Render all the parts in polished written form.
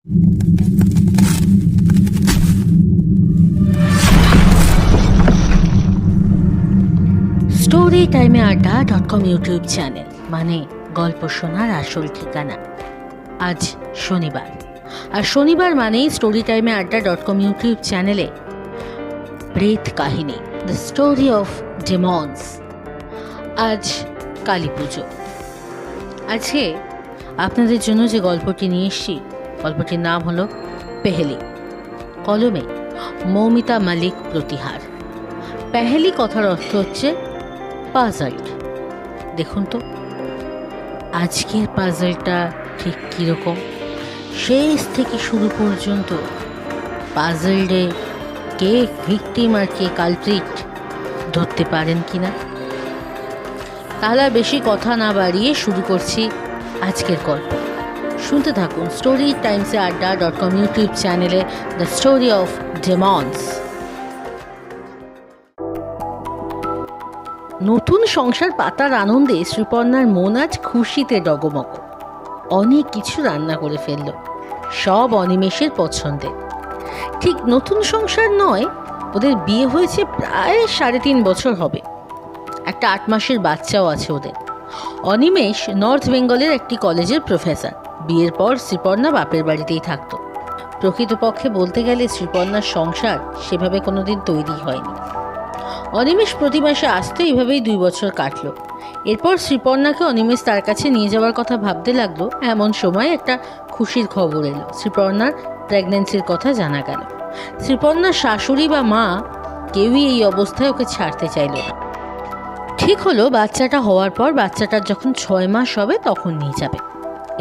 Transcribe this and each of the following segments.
Story টাইমে আড্ডা.com YouTube channel মানে গল্প শোনার আসল ঠিকানা। আজ শনিবার, আর শনিবার মানেই স্টোরি টাইমে আড্ডা.com ইউটিউব চ্যানেলে প্রেত কাহিনী, দ্য স্টোরি অফ ডেমন্স। আজ কালী পুজো। আজকে আপনাদের জন্য যে গল্পটি নিয়ে এসেছি, গল্পটির নাম হলো পেহেলি। কলমে মৌমিতা মালিক প্রতিহার। পেহেলি কথার অর্থ হচ্ছে পাজলড। দেখুন তো আজকের পাজলটা ঠিক কীরকম, শেষ থেকে শুরু পর্যন্ত পাজলডে কে ভিকটিম আর কে কালপ্রিট ধরতে পারেন কিনা। তাহলে আর বেশি কথা না বাড়িয়ে শুরু করছি আজকের গল্প। শুনতে থাকুন স্টোরি টাইমসে আড্ডা.com ইউটিউব চ্যানেলে দ্য স্টোরি অফ ডেমন্স। নতুন সংসার পাতার আনন্দে শ্রীপর্ণার মন আজ খুশিতে ডগমগ। অনেক কিছু রান্না করে ফেলল, সব অনিমেষের পছন্দে। ঠিক নতুন সংসার নয়, ওদের বিয়ে হয়েছে প্রায় 3.5 বছর হবে। একটা 8 মাসের বাচ্চাও আছে ওদের। অনিমেষ নর্থ বেঙ্গলের একটি কলেজের প্রফেসর। বিয়ের পর শ্রীপর্ণা বাপের বাড়িতেই থাকতো। প্রকৃতপক্ষে বলতে গেলে শ্রীপর্ণার সংসার সেভাবে কোনোদিন তৈরি হয়নি। অনিমেষ প্রতি মাসে আসতে এইভাবেই 2 বছর কাটলো। এরপর শ্রীপর্ণাকে অনিমেষ তার কাছে নিয়ে যাওয়ার কথা ভাবতে লাগলো। এমন সময় একটা খুশির খবর এলো, শ্রীপর্ণার প্রেগন্যান্সির কথা জানা গেল। শ্রীপর্ণার শাশুড়ি বা মা কেউই এই অবস্থায় ওকে ছাড়তে চাইল না। ঠিক হলো বাচ্চাটা হওয়ার পর, বাচ্চাটার যখন 6 মাস হবে তখন নিয়ে যাবে।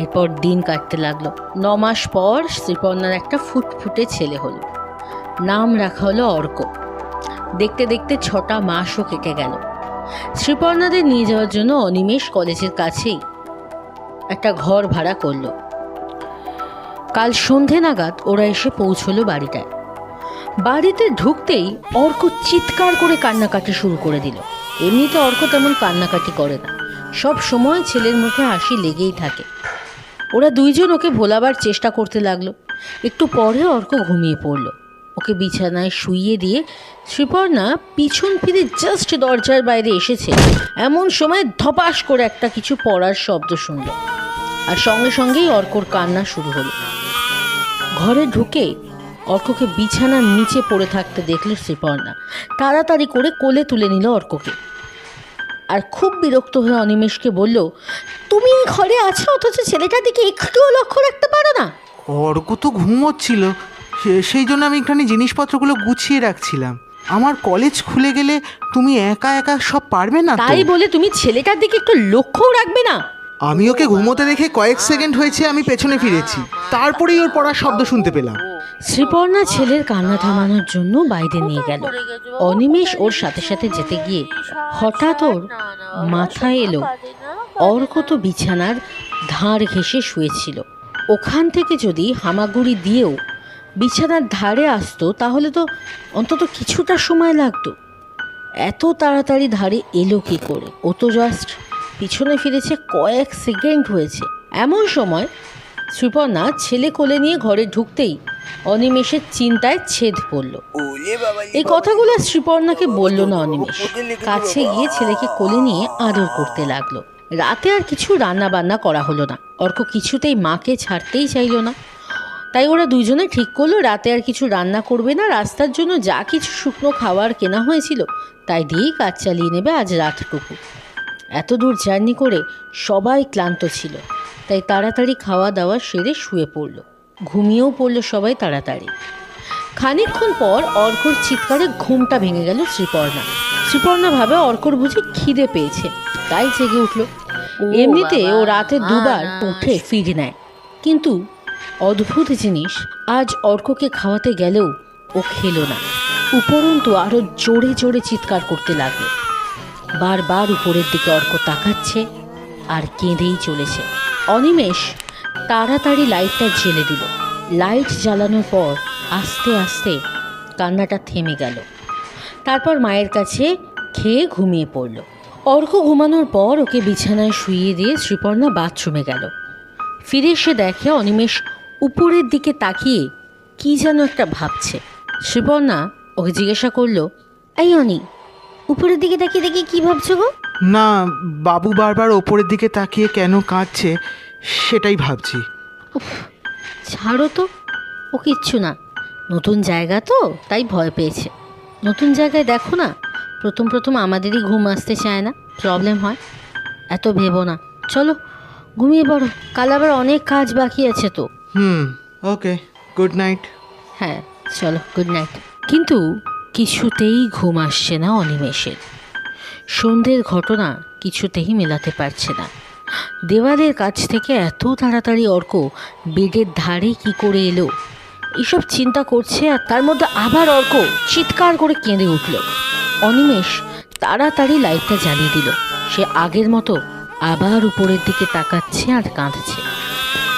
এরপর দিন কাটতে লাগলো। 9 মাস পর শ্রীপর্ণার একটা ফুটফুটে ছেলে হলো। নাম রাখা হলো অর্ক। দেখতে দেখতে 6টা মাসও কেটে গেল। শ্রীপর্ণাদের নিয়ে যাওয়ার জন্য অনিমেষ কলেজের কাছেই একটা ঘর ভাড়া করলো। কাল সন্ধে নাগাদ ওরা এসে পৌঁছলো বাড়িটায়। বাড়িতে ঢুকতেই অর্ক চিৎকার করে কান্নাকাটি শুরু করে দিল। এমনিতে অর্ক তেমন কান্নাকাটি করে না, সব সময় ছেলের মুখে হাসি লেগেই থাকে। ওরা দুইজন ওকে ভোলাবার চেষ্টা করতে লাগলো। একটু পরে অর্ক ঘুমিয়ে পড়ল। ওকে বিছানায় শুইয়ে দিয়ে শ্রীপর্ণা পিছন ফিরে জাস্ট দরজার বাইরে এসেছে, এমন সময় ধপাস করে একটা কিছু পড়ার শব্দ শুনল, আর সঙ্গে সঙ্গেই অর্কর কান্না শুরু হলো। ঘরে ঢুকে অর্ককে বিছানার নিচে পড়ে থাকতে দেখল শ্রীপর্ণা। তাড়াতাড়ি করে কোলে তুলে নিল অর্ককে, আর খুব বিরক্ত হয়ে অনিমেষকে বলল, তুমি এই ঘরে আছো অথচ ছেলেটার দিকে একটুও লক্ষ্য রাখতে পারো না? অর্ক তো ঘুমোচ্ছিল, সেই জন্য আমি এখানে জিনিসপত্রগুলো গুছিয়ে রাখছিলাম। আমার কলেজ খুলে গেলে তুমি একা একা সব পারবে না। তাই বলে তুমি ছেলেটার দিকে একটু লক্ষ্যও রাখবে না? আমি ওকে ঘুমোতে দেখে কয়েক সেকেন্ড হয়েছে আমি পেছনে ফিরেছি, তারপরেই ওর পড়ার শব্দ শুনতে পেলাম। শ্রীপর্ণা ছেলের কান্না থামানোর জন্য বাইরে নিয়ে গেল। অনিমেষ ওর সাথে সাথে যেতে গিয়ে হঠাৎ ওর মাথায় এলো অর্ক তো বিছানার ধার ঘেঁষে শুয়েছিল। ওখান থেকে যদি হামাগুড়ি দিয়েও বিছানার ধারে আসতো তাহলে তো অন্তত কিছুটা সময় লাগতো। এত তাড়াতাড়ি ধারে এলো কি করে? ও তো জাস্ট পিছনে ফিরেছে কয়েক সেকেন্ড হয়েছে। এমন সময় শ্রীপর্ণা ছেলে কোলে নিয়ে ঘরে ঢুকতেই অনিমেষের চিন্তায় ছেদ পড়ল। এই কথাগুলো শ্রীপর্ণাকে বলল না অনিমেষ। কাছে গিয়ে ছেলেকে কোলে নিয়ে আদর করতে লাগলো। রাতে আর কিছু রান্না বান্না করা হলো না। অর্ক কিছুতেই মাকে ছাড়তেই চাইল না। তাই ওরা দুজনে ঠিক করলো রাতে আর কিছু রান্না করবে না। রাস্তার জন্য যা কিছু শুকনো খাবার কেনা হয়েছিল তাই দিয়েই কাজ চালিয়ে নেবে আজ রাতটুকু। এত দূর জার্নি করে সবাই ক্লান্ত ছিল, তাই তাড়াতাড়ি খাওয়া দাওয়া সেরে শুয়ে পড়ল। ঘুমিয়েও পড়ল সবাই তাড়াতাড়ি। খানিকক্ষণ পর অর্কর চিৎকারে ঘুমটা ভেঙে গেল শ্রীপর্ণা ভাবে অর্কর বুঝি খিদে পেয়েছে, তাই জেগে উঠল। এমনিতে ও রাতে 2 বার উঠে ফিরে নেয়, কিন্তু অদ্ভুত জিনিস, আজ অর্ককে খাওয়াতে গেলেও ও খেলো না। উপরন্তু আরো জোরে জোরে চিৎকার করতে লাগলো। বারবার উপরের দিকে অর্ক তাকাচ্ছে আর কেঁদেই চলেছে। অনিমেষ তাড়াতাড়ি লাইটটা জ্বেলে দিল। লাইট জ্বালানোর পর আস্তে আস্তে কান্নাটা থেমে গেল। তারপর মায়ের কাছে খেয়ে ঘুমিয়ে পড়ল। অর্ক ঘুমানোর পর ওকে বিছানায় শুইয়ে দিয়ে শ্রীপর্ণা বাথরুমে গেল। ফিরে এসে দেখে অনিমেষ উপরের দিকে তাকিয়ে কি যেন একটা ভাবছে। শ্রীপর্ণা ওকে জিজ্ঞাসা করলো, এই অনি, উপরের দিকে তাকিয়ে দেখি কি ভাবছো গো? না, বাবু বারবার ওপরের দিকে তাকিয়ে কেন কাঁদছে সেটাই ভাবছি। উফ, ছাড়ো তো, ও কিচ্ছু না, নতুন জায়গা তো তাই ভয় পেয়েছে। নতুন জায়গায় দেখো না, প্রথম প্রথম আমাদেরই ঘুম আসতে চায় না, প্রবলেম হয়। এত ভেবো না, চলো ঘুমিয়ে পড়ো, কাল আবার অনেক কাজ বাকি আছে তো। ওকে, গুড নাইট। হ্যাঁ চলো, গুড নাইট। কিন্তু কিছুতেই ঘুম আসছে না অনিমেষের। সন্ধ্যের ঘটনা কিছুতেই মেলাতে পারছে না। দেওয়ালের কাছ থেকে এত তাড়াতাড়ি অর্ক বেডের ধারে কি করে এলো, এসব চিন্তা করছে। আর তার মধ্যে আবার অর্ক চিৎকার করে কেঁদে উঠল। অনিমেষ তাড়াতাড়ি লাইটটা জ্বালিয়ে দিল। সে আগের মতো আবার উপরের দিকে তাকাচ্ছে আর কাঁদছে।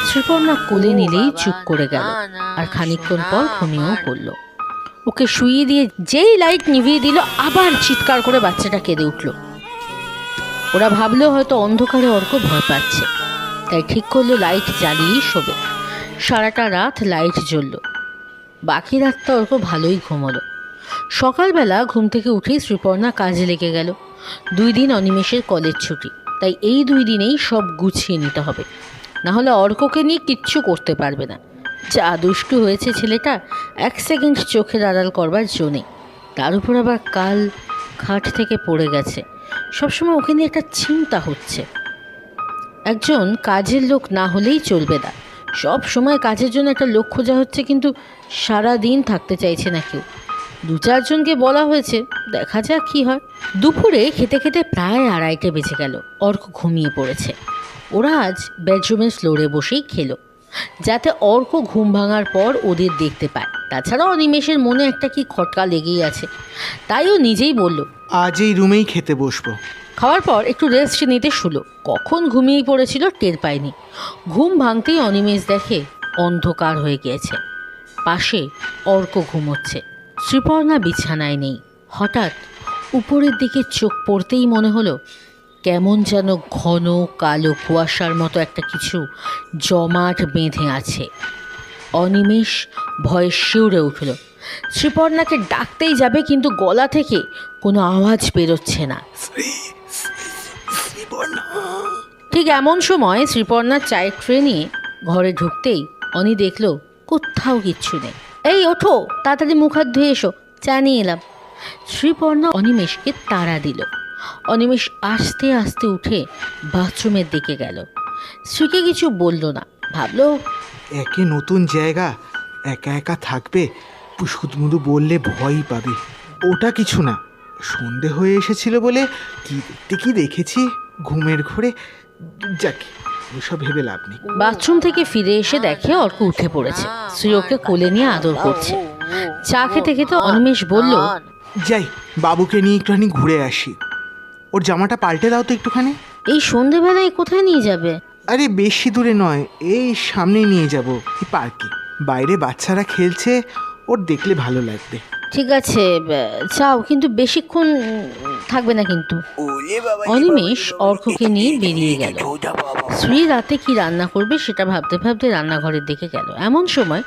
শ্রীপর্ণা কোলে নিলেই চুপ করে গেল, আর খানিকক্ষণ পর ঘুমিয়েও পড়ল। ওকে শুইয়ে দিয়ে যেই লাইট নিভিয়ে দিল, আবার চিৎকার করে বাচ্চাটা কেঁদে উঠল। ওরা ভাবলো হয়তো অন্ধকারে অর্ক ভয় পাচ্ছে, তাই ঠিক করলো লাইট জ্বালিয়েই শোবে। সারাটা রাত লাইট জ্বলল। বাকি রাতটা অর্ক ভালোই ঘুমোলো। সকালবেলা ঘুম থেকে উঠেই শ্রীপর্ণা কাজে লেগে গেল। 2 দিন অনিমেষের কলেজ ছুটি, তাই এই 2 দিনেই সব গুছিয়ে নিতে হবে, নাহলে অর্ককে নিয়ে কিচ্ছু করতে পারবে না। যা দুষ্টু হয়েছে ছেলেটা, 1 সেকেন্ড চোখের আড়াল করবার জো নেই। তার উপর আবার কাল খাট থেকে পড়ে গেছে, সবসময় ওকে নিয়ে একটা চিন্তা হচ্ছে। একজন কাজের লোক না হলেই চলবে না। সব সময় কাজের জন্য একটা লোক খোঁজা হচ্ছে, কিন্তু সারা দিন থাকতে চাইছে না কেউ। 2-4 জনকে বলা হয়েছে, দেখা যাক কি হয়। দুপুরে খেতে খেতে প্রায় 2:30 বেজে গেল। অর্ক ঘুমিয়ে পড়েছে। ওরা আজ বেডরুমের ফ্লোরে বসেই খেলো, যাতে অর্ক ঘুম ভাঙার পর ওদের দেখতে পায়। তাছাড়া অনিমেষের মনে একটা কি খটকা লেগেই আছে, তাই ও নিজেই বলল, আজ এই রুমেই খেতে বসবো। খাওয়ার পর একটু রেস্ট নিতে শুলো। কখন ঘুমিয়ে পড়েছিল টের পায়নি। ঘুম ভাঙতেই অনিমেষ দেখে অন্ধকার হয়ে গিয়েছে। পাশে অর্ক ঘুমোচ্ছে, শ্রীপর্ণা বিছানায় নেই। হঠাৎ উপরের দিকে চোখ পড়তেই মনে হলো কেমন যেন ঘন কালো কুয়াশার মতো একটা কিছু জমাট বেঁধে আছে। অনিমেষ ভয়ে শিউরে উঠল। শ্রীপর্ণাকে ডাকতেই যাবে, কিন্তু গলা থেকে কোনো আওয়াজ বেরোচ্ছে না। ঠিক এমন সময় শ্রীপর্ণার চায়ের ট্রে নিয়ে ঘরে ঢুকতেই অনি দেখল কোথাও কিচ্ছু নেই। এই ওঠো, তাড়াতাড়ি মুখ হাত ধুয়ে এসো, চা নিয়ে এলাম। শ্রীপর্ণা অনিমেষকে তাড়া দিল। অনিমেষ আস্তে আস্তে উঠে বাথরুমের দিকে গেল। স্ত্রীকে কিছু বলল না, ভাবলো একে নতুন জায়গা, একা একা থাকবে, শুধু বললে ভয়ই পাবে। ওটা কিছু না, সন্ধে হয়ে এসেছিল বলে কি দেখেছি ঘুমের ঘোরে, যাকে ওসব ভেবে লাভ নেই। বাথরুম থেকে ফিরে এসে দেখে অর্ক উঠে পড়েছে। স্ত্রী ওকে কোলে নিয়ে আদর করছে। চা খেতে খেতে অনিমেষ বলল, যাই বাবুকে নিয়ে একটুখানি ঘুরে আসি। ওর জামাটা পাল্টে দাও তো একটুখানি। এই সন্ধেবেলায় কোথায় নিয়ে যাবে? আরে বেশি দূরে নয়, এই সামনেই নিয়ে যাব, এই পার্কে। বাইরে বাচ্চারা খেলছে, ওর দেখলে ভালো লাগবে। ঠিক আছে, যাও, কিন্তু বেশিক্ষণ থাকবে না কিন্তু। অনিমেষ অর্ককে নিয়ে বেরিয়ে গেল। শ্রী রাতে কি রান্না করবে সেটা ভাবতে ভাবতে রান্নাঘরের দিকে গেল। এমন সময়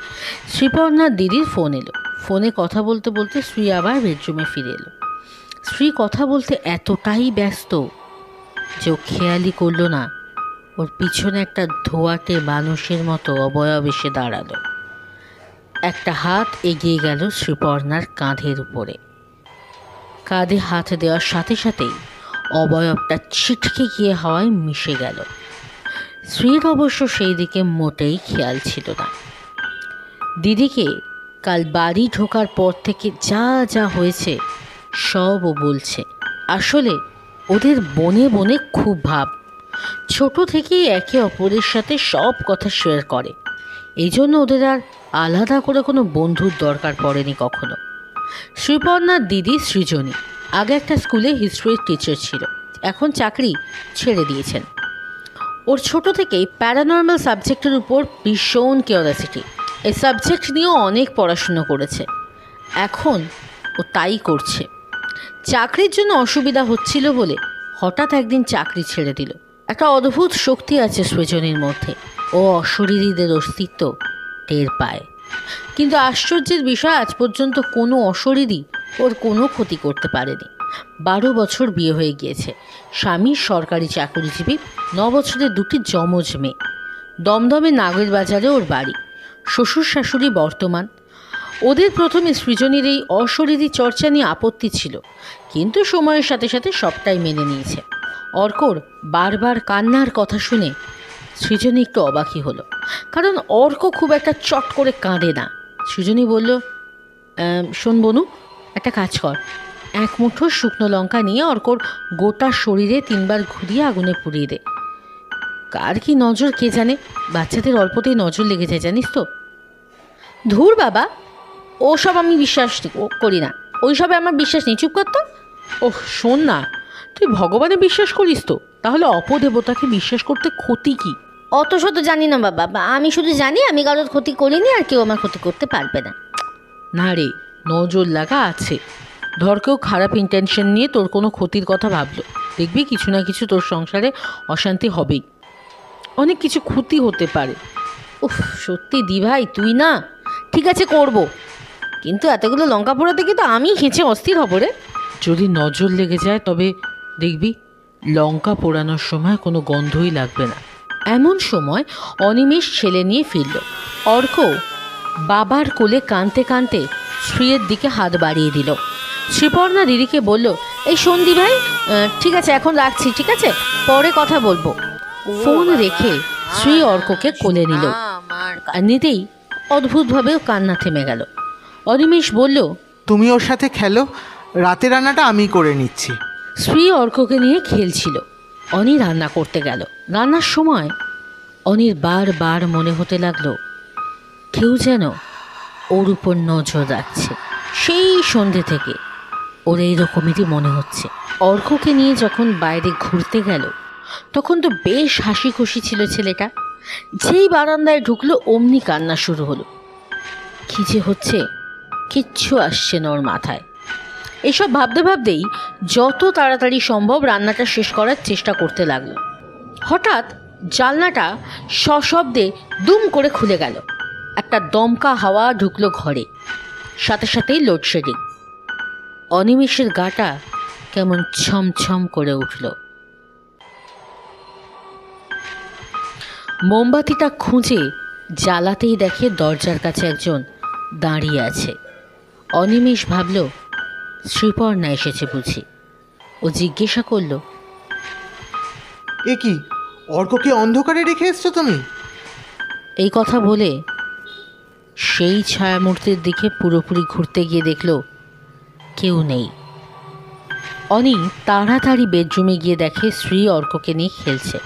শ্রীপর্ণার দিদির ফোন এলো। ফোনে কথা বলতে বলতে শ্রী আবার বেডরুমে ফিরে এলো। শ্রী কথা বলতে এতটাই ব্যস্ত যে ও খেয়ালই করলো না ওর পিছনে একটা ধোয়াটে মানুষের মতো অবয়ব এসে দাঁড়ালো। একটা হাত এগিয়ে গেল শ্রীপর্ণার কাঁধের উপরে। কাঁধে হাত দেওয়ার সাথে সাথেই অবয়বটা ছিটকে গিয়ে হাওয়ায় মিশে গেল। শ্রীর অবশ্য সেই দিকে মোটেই খেয়াল ছিল না। দিদিকে কাল বাড়ি ঢোকার পর থেকে যা যা হয়েছে সব ও বলছে। আসলে ওদের বনে বনে খুব ভাব, ছোট থেকেই একে অপরের সাথে সব কথা শেয়ার করে। এই জন্য ওদের আর আলাদা করে কোনো বন্ধুর দরকার পড়েনি কখনো। শ্রীপর্ণার দিদি সৃজনী আগে একটা স্কুলে হিস্ট্রির টিচার ছিল, এখন চাকরি ছেড়ে দিয়েছেন। ওর ছোট থেকেই প্যারানর্মাল সাবজেক্টের উপর ভীষণ কিউরিওসিটি। এই সাবজেক্ট নিয়েও অনেক পড়াশুনো করেছে, এখন ও তাই করছে। চাকরির জন্য অসুবিধা হচ্ছিল বলে হঠাৎ একদিন চাকরি ছেড়ে দিল। একটা অদ্ভুত শক্তি আছে সৃজনীর মধ্যে, ও অশরীরীদের অস্তিত্ব টের পায়। কিন্তু আশ্চর্যের বিষয়, আজ পর্যন্ত কোনো অশরীরই ওর কোনো ক্ষতি করতে পারেনি। 12 বছর বিয়ে হয়ে গিয়েছে, স্বামীর সরকারি চাকরিজীবী, 9 বছরের 2টি যমজ মেয়ে। দমদমে নাগের বাজারে ওর বাড়ি, শ্বশুর শাশুড়ি বর্তমান। ওদের প্রথমে সৃজনীর এই অশরীরী চর্চা নিয়ে আপত্তি ছিল, কিন্তু সময়ের সাথে সাথে সবটাই মেনে নিয়েছে। অর্কর বারবার কান্নার কথা শুনে সৃজনী একটু অবাকই হলো, কারণ অর্ক খুব একটা চট করে কাঁদে না। সৃজনী বলল, শোন বনু, একটা কাজ কর, 1 মুঠো শুকনো লঙ্কা নিয়ে অর্কর গোটা শরীরে 3 বার ঘুরিয়ে আগুনে পুড়িয়ে দে। কার কি নজর কে জানে, বাচ্চাদের অল্পতেই নজর লেগে যায় জানিস তো। ধুর বাবা, ওসব আমি বিশ্বাস করি না, ওইসবে আমার বিশ্বাস নেই, চুপ কর তো। ওহ শোন না, তুই ভগবানে বিশ্বাস করিস তো, তাহলে অপদেবতাকে বিশ্বাস করতে ক্ষতি কি? অত শত জানি না বাবা, আমি শুধু জানি আমি কারোর ক্ষতি করিনি, আর কেউ আমার ক্ষতি করতে পারবে না। না রে, নজর লাগা আছে। ধর কেউ খারাপ ইন্টেনশন নিয়ে তোর কোনো ক্ষতির কথা ভাবলো, দেখবি কিছু না কিছু তোর সংসারে অশান্তি হবেই, অনেক কিছু ক্ষতি হতে পারে। উফ সত্যি দি ভাই, তুই না, ঠিক আছে করব, কিন্তু এতগুলো লঙ্কা পোড়া থেকে তো আমি হেঁচে অস্থির হব রে। যদি নজর লেগে যায় তবে দেখবি লঙ্কা পোড়ানোর সময় কোনো গন্ধই লাগবে না। এমন সময় অনিমেষ ছেলে নিয়ে ফিরল। অর্ক বাবার কোলে কাঁদতে কাঁদতে শ্রীয়ের দিকে হাত বাড়িয়ে দিল। শ্রীপর্ণা দিদিকে বলল, এই শোন দি ভাই, ঠিক আছে এখন রাখছি, ঠিক আছে, পরে কথা বলবো। ফোন রেখে শ্রী অর্ককে কোলে নিল, আর নিতেই অদ্ভুতভাবে কান্না থেমে গেল। অনিমেষ বলল, তুমি ওর সাথে খেলো, রাতের রান্নাটা আমি করে নিচ্ছি। শ্রী অর্ককে নিয়ে খেলছিল। অনি রান্না করতে গেল। রান্নার সময় অনির বারবার মনে হতে লাগলো কেউ যেন ওর উপর নজর রাখছে। সেই সন্ধে থেকে ওর এইরকমেরই মনে হচ্ছে। অর্ককে নিয়ে যখন বাইরে ঘুরতে গেল তখন তো বেশ হাসি খুশি ছিল ছেলেটা। যেই বারান্দায় ঢুকলো অমনি কান্না শুরু হলো। কী যে হচ্ছে কিচ্ছু আসছে না ওর মাথায়। এসব ভাবতে ভাবতেই যত তাড়াতাড়ি সম্ভব রান্নাটা শেষ করার চেষ্টা করতে লাগলো। হঠাৎ জানলাটা সশব্দে দুম করে খুলে গেল। একটা দমকা হাওয়া ঢুকলো ঘরে, সাথে সাথেই লোডশেডিং। অনিমেষের গাটা কেমন ছমছম করে উঠল। মোমবাতিটা খুঁজে জ্বালাতেই দেখে দরজার কাছে একজন দাঁড়িয়ে আছে। অনিমেষ ভাবল শ্রীপর্ণা এসেছে বুঝি। ও জিজ্ঞাসা করল, এ কি, অর্ককে অন্ধকারে রেখে এসছো তুমি? এই কথা বলে সেই ছায়ামূর্তির দিকে পুরোপুরি ঘুরতে গিয়ে দেখল কেউ নেই। অনি তাড়াতাড়ি বেডরুমে গিয়ে দেখে শ্রী অর্ককে নিয়ে খেলছে।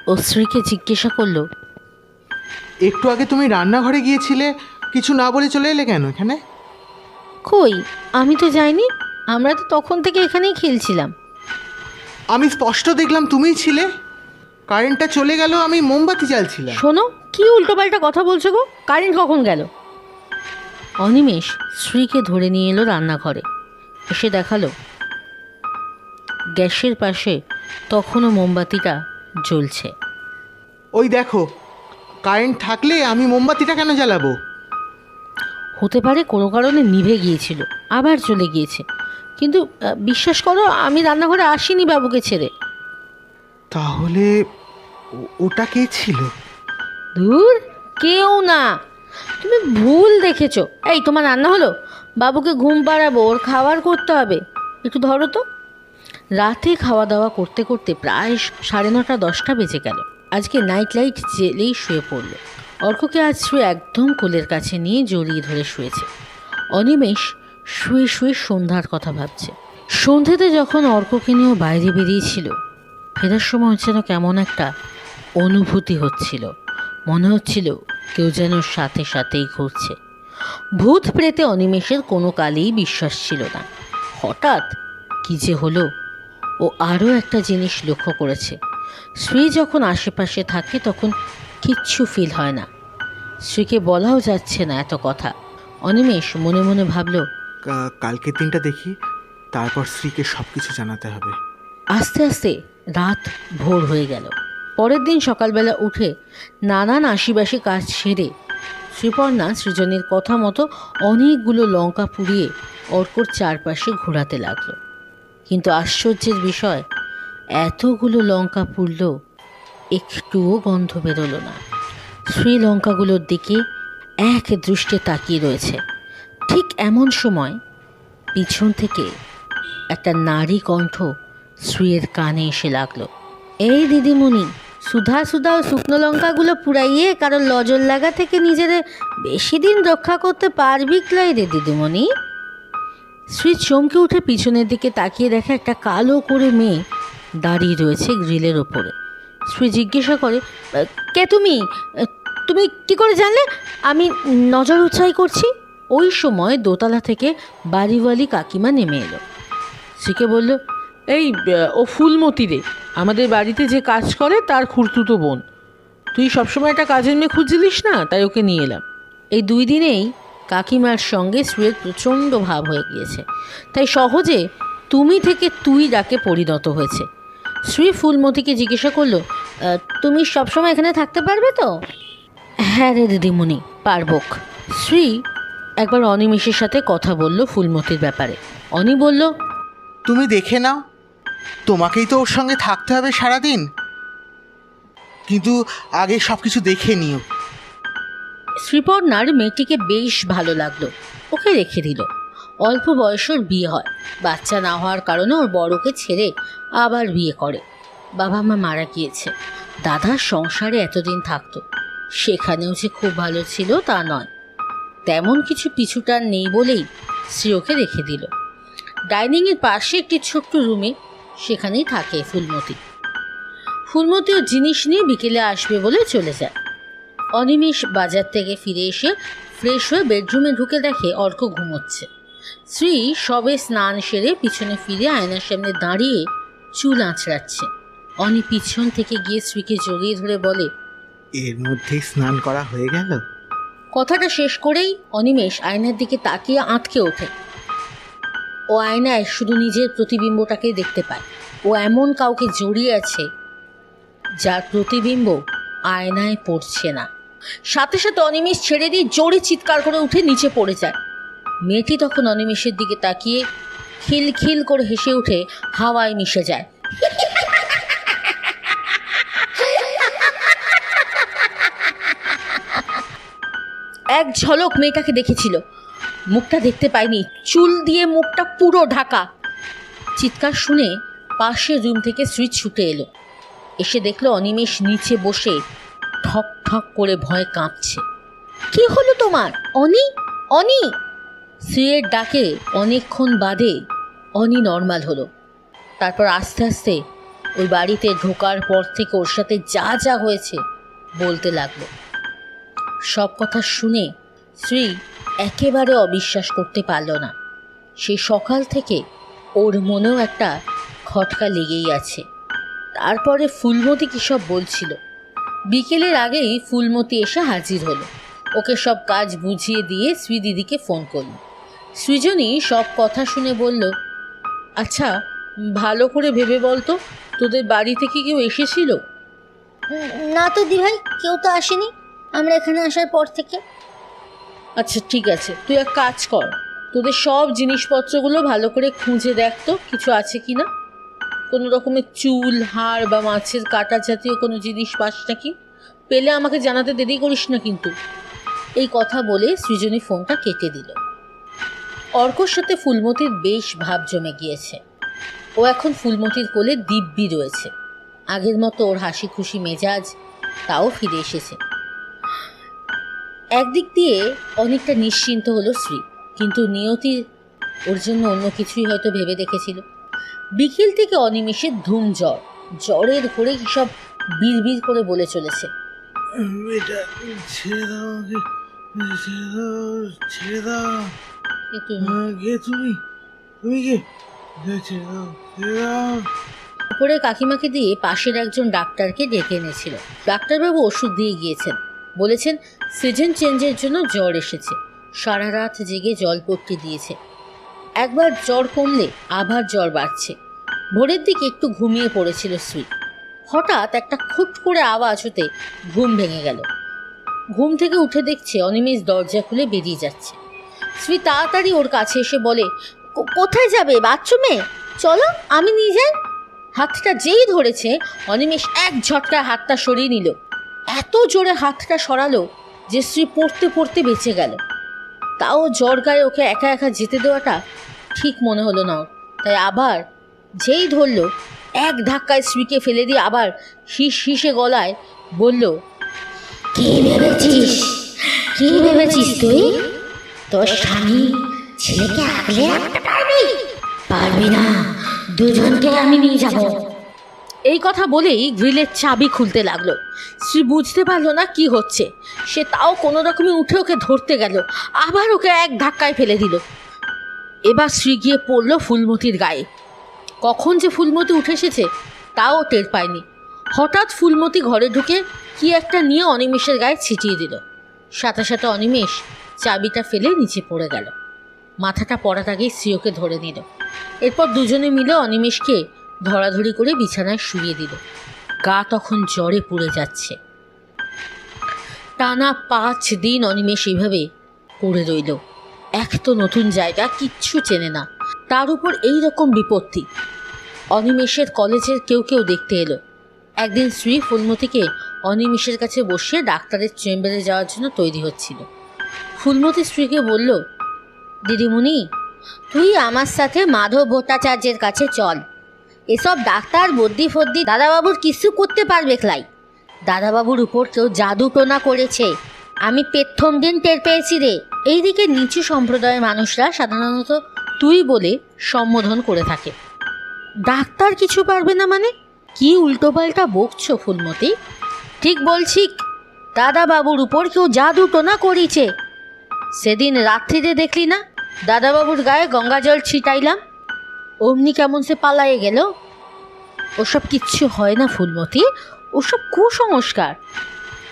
ও স্ত্রীকে জিজ্ঞাসা করল, একটু আগে তুমি রান্নাঘরে গিয়েছিলে, কিছু না বলে চলে এলে কেন এখানে? কই, আমি তো যাইনি, আমরা তো তখন থেকে এখানেই খেলছিলাম। আমি স্পষ্ট দেখলাম তুমিই ছিলে। কারেন্টটা চলে গেল, আমি মোমবাতি জ্বালছিলাম। শোনো, কি উল্টোপাল্টা কথা বলছো গো, কারেন্ট কখন গেল? অনিমেষ স্ত্রীকে ধরে নিয়ে এলো রান্নাঘরে। এসে দেখালো গ্যাসের পাশে তখনও মোমবাতিটা জ্বলছে। ওই দেখো, কারেন্ট থাকলে আমি মোমবাতিটা কেন জ্বালাবো? হতে পারে কোনো কারণে নিভে গিয়েছিল, আবার চলে গিয়েছে, কিন্তু বিশ্বাস করো আমি রান্নাঘরে আসিনি বাবুকে ছেড়ে। তাহলে ওটা কে ছিল? দূর, কেউ না, তুমি ভুল দেখেছো। এই তোমার রান্না হলো? বাবুকে ঘুম পাড়াবো, ওর খাবার করতে হবে, একটু ধরো তো। রাতে খাওয়া দাওয়া করতে করতে প্রায় 9:30 10টা বেজে গেল। আজকে নাইট লাইট জেলেই শুয়ে পড়ল। অর্ককে আজ শুয়ে একদম কোলের কাছে নিয়ে জড়িয়ে ধরে শুয়েছে। অনিমেষ শুয়ে শুয়ে সন্ধ্যার কথা ভাবছে। সন্ধ্যেতে যখন অর্ককে নিয়েও বাইরে বেরিয়েছিল, ফেরার সময় যেন কেমন একটা অনুভূতি হচ্ছিল। মনে হচ্ছিল কেউ যেন সাথে সাথেই ঘুরছে। ভূত প্রেতে অনিমেষের কোনো কালেই বিশ্বাস ছিল না। হঠাৎ কী যে হলো, ও আরও একটা জিনিস লক্ষ্য করেছে। স্ত্রী যখন আশেপাশে থাকে তখন কিচ্ছু ফিল হয় না, স্ত্রীকে বলাও যাচ্ছে না এত কথা। অনিমেষ মনে মনে ভাবল, কালকের দিনটা দেখি, তারপর স্ত্রীকে সব কিছু জানাতে হবে। আস্তে আস্তে রাত ভোর হয়ে গেল। পরের দিন সকালবেলা উঠে নানান আশিবাসী কাজ সেরে শ্রীপর্ণা সৃজনীর কথা মতো অনেকগুলো লঙ্কা পুড়িয়ে অর্কর চারপাশে ঘোরাতে লাগলো। কিন্তু আশ্চর্যের বিষয়, এতগুলো লঙ্কা পুড়ল, একটুও গন্ধ বেরোলো না। শ্রী লঙ্কাগুলোর দিকে এক দৃষ্টে তাকিয়ে রয়েছে। ঠিক এমন সময় পিছন থেকে একটা নারী কণ্ঠ শ্রীয়ের কানে এসে লাগলো। এই দিদিমণি, সুধা সুধা ও শুকনো লঙ্কাগুলো পুড়াইয়ে কারণ লজল লাগা থেকে নিজেদের বেশি দিন রক্ষা করতে পারবি ক্লাই রে দিদিমণি। শ্রী চমকে উঠে পিছনের দিকে তাকিয়ে দেখে একটা কালো করে মেয়ে দাঁড়িয়ে রয়েছে গ্রিলের ওপরে। শ্রী জিজ্ঞাসা করে, কে তুমি? তুমি কি করে জানলে আমি নজর উৎসাহী করছি? ওই সময় দোতলা থেকে বাড়িওয়ালি কাকিমা নেমে এলো। শ্রীকে বলল, এই ও ফুলমতি রে, আমাদের বাড়িতে যে কাজ করে তার খুড়তুতো বোন। তুই সবসময় একটা কাজের মেয়ে খুঁজছিলিস না, তাই ওকে নিয়ে এলাম। এই 2 দিনেই কাকিমার সঙ্গে শ্রীয়ের প্রচণ্ড ভাব হয়ে গিয়েছে, তাই সহজে তুমি থেকে তুই ডাকে পরিণত হয়েছে। শ্রী ফুলমতিকে জিজ্ঞাসা করলো, তুমি সবসময় এখানে থাকতে পারবে তো? হ্যাঁ রে দিদিমণি, পারবক। শ্রী একবার অনিমেষের সাথে কথা বলল ফুলমতির ব্যাপারে। অনি বলল, তুমি দেখে নাও, তোমাকেই তো ওর সঙ্গে থাকতে হবে সারাদিন, কিন্তু আগে সব কিছু দেখে নিও। শ্রীপর্ণার মেয়েটিকে বেশ ভালো লাগলো, ওকে রেখে দিল। অল্প বয়সের বিয়ে হয়, বাচ্চা না হওয়ার কারণে ওর বড়কে ছেড়ে আবার বিয়ে করে। বাবা মা মারা গিয়েছে, দাদার সংসারে এতদিন থাকতো, সেখানেও যে খুব ভালো ছিল তা নয়। তেমন কিছু পিছুটার নেই বলেই শ্রী ওকে রেখে দিল। ডাইনিংয়ের পাশে একটি ছোট্ট রুমে সেখানেই থাকে ফুলমতি। ফুলমতি ও জিনিস নিয়ে বিকেলে আসবে বলে চলে যায়। অনিমেষ বাজার থেকে ফিরে এসে ফ্রেশ হয়ে বেডরুমে ঢুকে দেখে অর্ক ঘুমোচ্ছে। শ্রী সবে স্নান সেরে পিছনে ফিরে আয়নার সামনে দাঁড়িয়ে চুল আঁচড়াচ্ছে। অনি পিছন থেকে গিয়ে শ্রীকে জড়িয়ে ধরে বলে, এর মধ্যেই স্নান করা হয়ে গেল? কথাটা শেষ করেই অনিমেষ আয়নার দিকে তাকিয়ে আঁতকে ওঠে। ও আয়নায় শুধু নিজের প্রতিবিম্বটাকেই দেখতে পায়। ও এমন কাউকে জড়িয়ে আছে যার প্রতিবিম্ব আয়নায় পড়ছে না। সাথে সাথে অনিমেষ ছেড়ে দিয়ে জোরে চিৎকার করে উঠে নিচে পড়ে যায়। মেয়েটি তখন অনিমেষের দিকে তাকিয়ে খিলখিল করে হেসে উঠে হাওয়ায় মিশে যায়। এক ঝলক মেয়েটাকে দেখেছিল, মুখটা দেখতে পায়নি, চুল দিয়ে মুখটা পুরো ঢাকা। চিৎকার শুনে পাশের রুম থেকে শ্রী ছুটে এলো। এসে দেখলো অনিমেষ নিচে বসে ঠক ঠক করে ভয়ে কাঁপছে। কি হলো তোমার অনি? অনি! শ্রীয়ের ডাকে অনেকক্ষণ বাদে অনি নর্মাল হলো। তারপর আস্তে আস্তে ওই বাড়িতে ঢোকার পর থেকে ওর সাথে যা যা হয়েছে বলতে লাগলো। সব কথা শুনে শ্রী একেবারে অবিশ্বাস করতে পারল না। সেই সকাল থেকে ওর মনেও একটা খটকা লেগেই আছে। তারপরে ফুলমতি কী সব বলছিল। বিকেলের আগেই ফুলমতি এসে হাজির হলো। ওকে সব কাজ বুঝিয়ে দিয়ে শ্রী দিদিকে ফোন করল। সৃজনী সব কথা শুনে বলল, আচ্ছা ভালো করে ভেবে বলতো, তোদের বাড়ি থেকে কেউ এসেছিল? না তো দিভাই, কেউ তো আসেনি আমরা এখানে আসার পর থেকে। আচ্ছা ঠিক আছে, তুই এক কাজ কর, তোদের সব জিনিসপত্রগুলো ভালো করে খুঁজে দেখ তো কিছু আছে কি না। কোনো রকমের চুল, হাড় বা মাছের কাটা জাতীয় কোনো জিনিস পাস নাকি? পেলে আমাকে জানাতে দেরি করিস না কিন্তু। এই কথা বলে সৃজনী ফোনটা কেটে দিল। অর্কর সাথে ফুলমতির বেশ ভাব জমে গিয়েছে। ও এখন ফুলমতির কোলে দিব্যি রয়েছে। আগের মতো ওর হাসি খুশি মেজাজ তাও ফিরে এসেছে। একদিক দিয়ে অনেকটা নিশ্চিন্ত হলো শ্রী, কিন্তু নিয়তি ওর জন্য অন্য কিছুই হয়তো ভেবে দেখেছিল। বিকেল থেকে অনিমেষের ধুম জ্বর, জ্বরের ঘোরে কী সব বিড়বিড় করে বলে চলেছে। এটা ছেড়ে দাও, ছেড়ে দাও। কে তুমি? তুমি কে? ছেড়ে দাও, ছেড়ে দাও। উপরে কাকিমাকে দিয়ে পাশের একজন ডাক্তারকে ডেকে এনেছিল। ডাক্তারবাবু ওষুধ দিয়ে গিয়েছেন, বলেছেন সিজন চেঞ্জের জন্য জ্বর এসেছে। সারা রাত জেগে জলপট্টি দিয়েছে। একবার জ্বর কমলে আবার জ্বর বাড়ছে। ভোরের দিকে একটু ঘুমিয়ে পড়েছিল শ্রী। হঠাৎ একটা খুট করে আওয়াজ হতে ঘুম ভেঙে গেল। ঘুম থেকে উঠে দেখছে অনিমেষ দরজা খুলে বেরিয়ে যাচ্ছে। শ্রী তাড়াতাড়ি ওর কাছে এসে বলে, কোথায় যাবে? বাথরুমে? চলো আমি নিয়ে যাই। হাতটা যেই ধরেছে অনিমেষ এক ঝটকায় হাতটা সরিয়ে নিল। এত জোরে হাতটা সরালো যে শ্রী পড়তে পড়তে বেঁচে গেল। তাও জ্বর গায়ে ওকে একা একা যেতে দেওয়াটা ঠিক মনে হলো না ওর। তাই আবার যেই ধরলো এক ধাক্কায় শ্রীকে ফেলে দিয়ে আবার হিসে গলায় বলল, কি ভেবেছিস তুই? তোর স্বামী ছেলেকে আগলে রাখতে পারবি না। দুজনকে আমি নিয়ে যাব। এই কথা বলেই গ্রিলের চাবি খুলতে লাগলো। শ্রী বুঝতে পারলো না কি হচ্ছে। সে তাও কোনো রকমে উঠে ওকে ধরতে গেল, আবার ওকে এক ধাক্কায় ফেলে দিল। এবার শ্রী গিয়ে পড়লো ফুলমতির গায়ে। কখন যে ফুলমতি উঠে এসেছে তাও টের পায়নি। হঠাৎ ফুলমতি ঘরে ঢুকে কি একটা নিয়ে অনিমেষের গায়ে ছিটিয়ে দিল। সাথে সাথে অনিমেষ চাবিটা ফেলে নিচে পড়ে গেল। মাথাটা পড়ার আগেই শ্রী ওকে ধরে নিল। এরপর দুজনে মিলে অনিমেষকে ধরাধরি করে বিছানায় শুইয়ে দিল। গা তখন জ্বরে পুড়ে যাচ্ছে। টানা 5 দিন অনিমেষ এইভাবে পড়ে রইল। এক তো নতুন জায়গা, কিচ্ছু চেনে না, তার উপর এই রকম বিপত্তি। অনিমেষের কলেজের কেউ দেখতে এলো। একদিন শ্রী ফুলমতিকে অনিমেষের কাছে বসিয়ে ডাক্তারের চেম্বারে যাওয়ার জন্য তৈরি হচ্ছিল। ফুলমতি স্ত্রীকে বলল, দিদিমণি, তুই আমার সাথে মাধব ভট্টাচার্যের কাছে চল। এসব ডাক্তার বদ্যি ফদ্দি দাদাবাবুর কিছু করতে পারবে ক্লাই। দাদাবাবুর উপর কেউ জাদু টোনা করেছে। আমি প্রথম দিন টের পেয়েছি রে। এইদিকে নিচু সম্প্রদায়ের মানুষরা সাধারণত তুই বলে সম্বোধন করে থাকে। ডাক্তার কিছু পারবে না মানে? কি উল্টোপাল্টা বকছো ফুলমতি? ঠিক বলছি, দাদাবাবুর উপর কেউ জাদু টোনা করেছে। সেদিন রাত্রিতে দেখলি না দাদাবাবুর গায়ে গঙ্গা জল ছিটাইলাম, অমনি কেমন সে পালায়ে গেল। ওসব কিচ্ছু হয় না ফুলমতি, ওসব কুসংস্কার।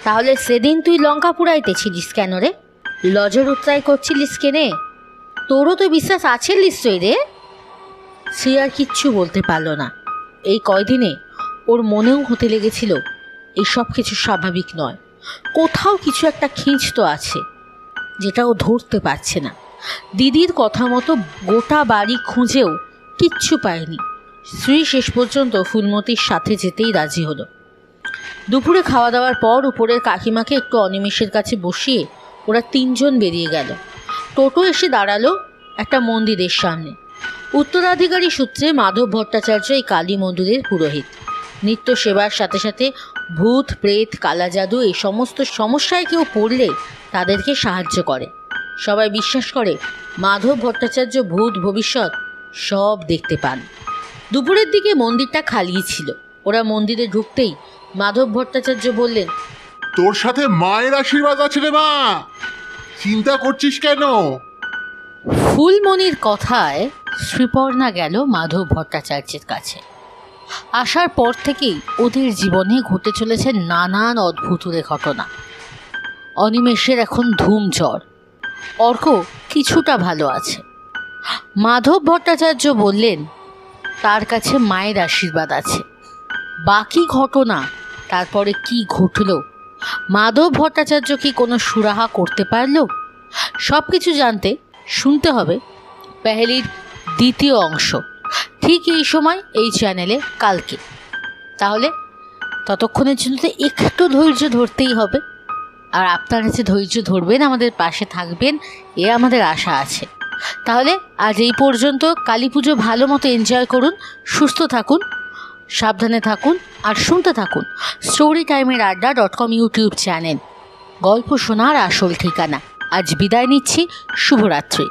তাহলে সেদিন তুই লঙ্কা পুড়াইতেছিলিস কেন রে? লজর উত্তরায় করছিলিস কেনে? তোরও তো বিশ্বাস আছে নিশ্চয়ই রে। সে আর কিচ্ছু বলতে পারল না। এই কয়দিনে ওর মনেও হতে লেগেছিল এইসব কিছু স্বাভাবিক নয়। কোথাও কিছু একটা খিঁচ তো আছে, যেটা ও ধরতে পারছে না। দিদির কথা মতো গোটা বাড়ি খুঁজেও কিচ্ছু পায়নি। শ্রী শেষ পর্যন্ত ফুলমতির সাথে যেতেই রাজি হলো। দুপুরে খাওয়া দাওয়ার পর উপরের কাকিমাকে একটু অনিমেষের কাছে বসিয়ে ওরা 3 জন বেরিয়ে গেল। টোটো এসে দাঁড়ালো একটা মন্দিরের সামনে। উত্তরাধিকারী সূত্রে মাধব ভট্টাচার্য এই কালী মন্দিরের পুরোহিত। নিত্য সেবার সাথে সাথে ভূত প্রেত কালা জাদু এই সমস্ত সমস্যায় কেউ পড়লে তাদেরকে সাহায্য করে। সবাই বিশ্বাস করে মাধব ভট্টাচার্য ভূত ভবিষ্যৎ সব দেখতে পান। দুপুরের দিকে মন্দিরটা খালি ছিল। ওরা মন্দিরে ঢুকতেই মাধব ভট্টাচার্য বললেন, তোর সাথে মায়ের আশীর্বাদ আছে রে মা, চিন্তা করছিস কেন? ফুলমণির কথায় শ্রীপর্ণা গেল মাধব ভট্টাচার্যের কাছে। আসার পর থেকেই ওদের জীবনে ঘটে চলেছে নানান অদ্ভুতুরে ঘটনা। অনিমেষের এখন ধুম জ্বর, অর্ক কিছুটা ভালো আছে। মাধব ভট্টাচার্য বললেন তার কাছে মায়ের আশীর্বাদ আছে। বাকি ঘটনা তারপরে কি ঘটল, মাধব ভট্টাচার্য কি কোনো সুরাহা করতে পারল? সব কিছু জানতে শুনতে হবে পেহেলির 2য় অংশ, ঠিক এই সময় এই চ্যানেলে কালকে। তাহলে ততক্ষণের জন্য তো একটু ধৈর্য ধরতেই হবে। আর আপনারা যে ধৈর্য ধরবেন, আমাদের পাশে থাকবেন, এ আমাদের আশা আছে। তাহলে আজ এই পর্যন্ত। কালী পুজো ভালো মতো এনজয় করুন, সুস্থ থাকুন, সাবধানে থাকুন আর শুনতে থাকুন storytimeradda.com ইউটিউব চ্যানেল। গল্প শোনার আসল ঠিকানা। আজ বিদায় নিচ্ছি, শুভরাত্রি।